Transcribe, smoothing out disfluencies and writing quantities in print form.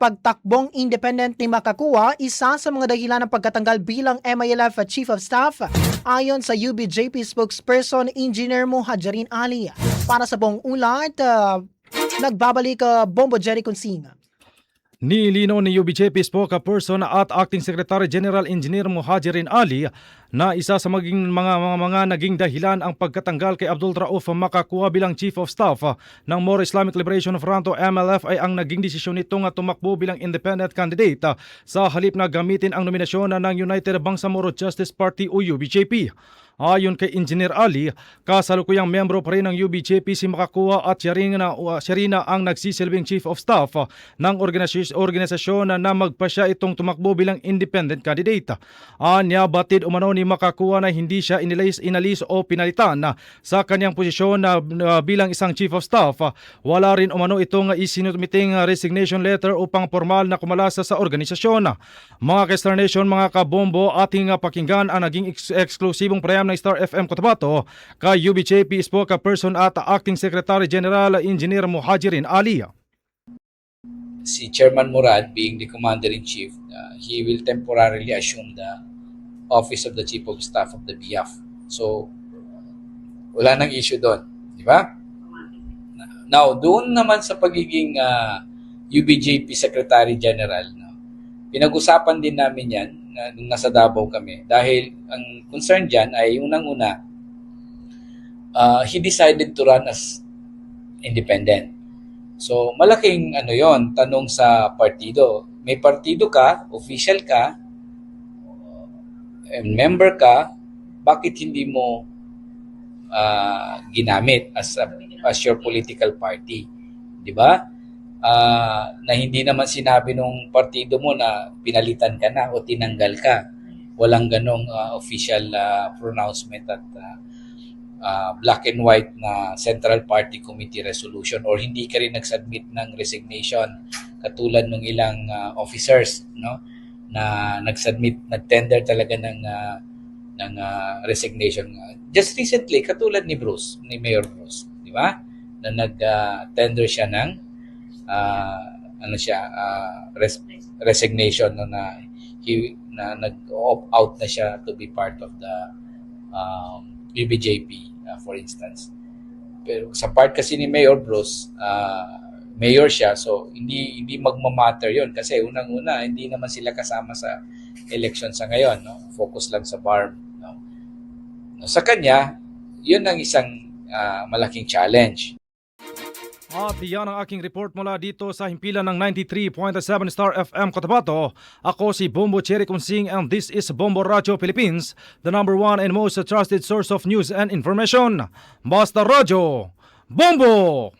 Pagtakbong independent ni Makakua, isa sa mga dahilan ng pagkatanggal bilang MILF Chief of Staff, ayon sa UBJP spokesperson Engineer Muhajirin Ali. Para sa buong ulat, nagbabalik Bombo Jerry Consinga. Nilinaw ni UBJP spokesperson at Acting Secretary General Engineer Muhajirin Ali na isa sa mga naging dahilan ang pagkatanggal kay Abdul Rauf Makakua bilang Chief of Staff ng More Islamic Liberation Front o MLF ay ang naging desisyon nitong tumakbo bilang independent candidate sa halip na gamitin ang nominasyon ng United Bangsamoro Justice Party o UBJP. Ayon kay Engineer Ali, kasalukuyang membro pa rin ng UBJP si Makakua at siya rin ang nagsisilbing Chief of Staff ng organisasyon na magpasya itong tumakbo bilang independent candidate. Anya, batid umano ni Makakua na hindi siya inalis o pinalitan sa kanyang posisyon bilang isang Chief of Staff. Wala rin umano itong isinumiting resignation letter upang formal na kumalasa sa organisasyon. Mga ka-Star Nation, mga kabombo, ating pakinggan ang naging eksklusibong prayam ng Star FM Cotabato kay UBJP spokesperson at Acting Secretary General Engineer Muhajirin Ali. Si Chairman Murad, being the Commander-in-Chief, he will temporarily assume the office of the Chief of Staff of the BIAF. So, wala nang issue doon. Di ba? Now, doon naman sa pagiging UBJP Secretary General, no, pinag-usapan din namin yan nung nasa Davao kami. Dahil ang concern dyan ay unang-una, he decided to run as independent. So, malaking tanong sa partido. May partido ka, official ka, member ka, bakit hindi mo ginamit as your political party? Di ba? Na hindi naman sinabi nung partido mo na pinalitan ka na o tinanggal ka. Walang ganong official pronouncement at black and white na Central Party Committee resolution, or hindi ka rin nag-submit ng resignation katulad ng ilang officers, no, na nag-tender talaga ng resignation. Just recently, katulad ni Mayor Bruce, di ba? Na nag-tender siya ng resignation na nag-opt out na siya to be part of the UBJP, for instance. Pero sa part kasi ni Mayor Bruce, mayor siya, so hindi magmamatter yon kasi unang-una hindi naman sila kasama sa election sa ngayon, no? Focus lang sa BARM, no? Sa kanya, yun ang isang malaking challenge. At yan ang aking report mula dito sa himpilan ng 93.7 Star FM Cotabato. Ako si Bombo Cherry Consing and this is Bombo Radio Philippines, the number one and most trusted source of news and information. Basta Radio, Bombo!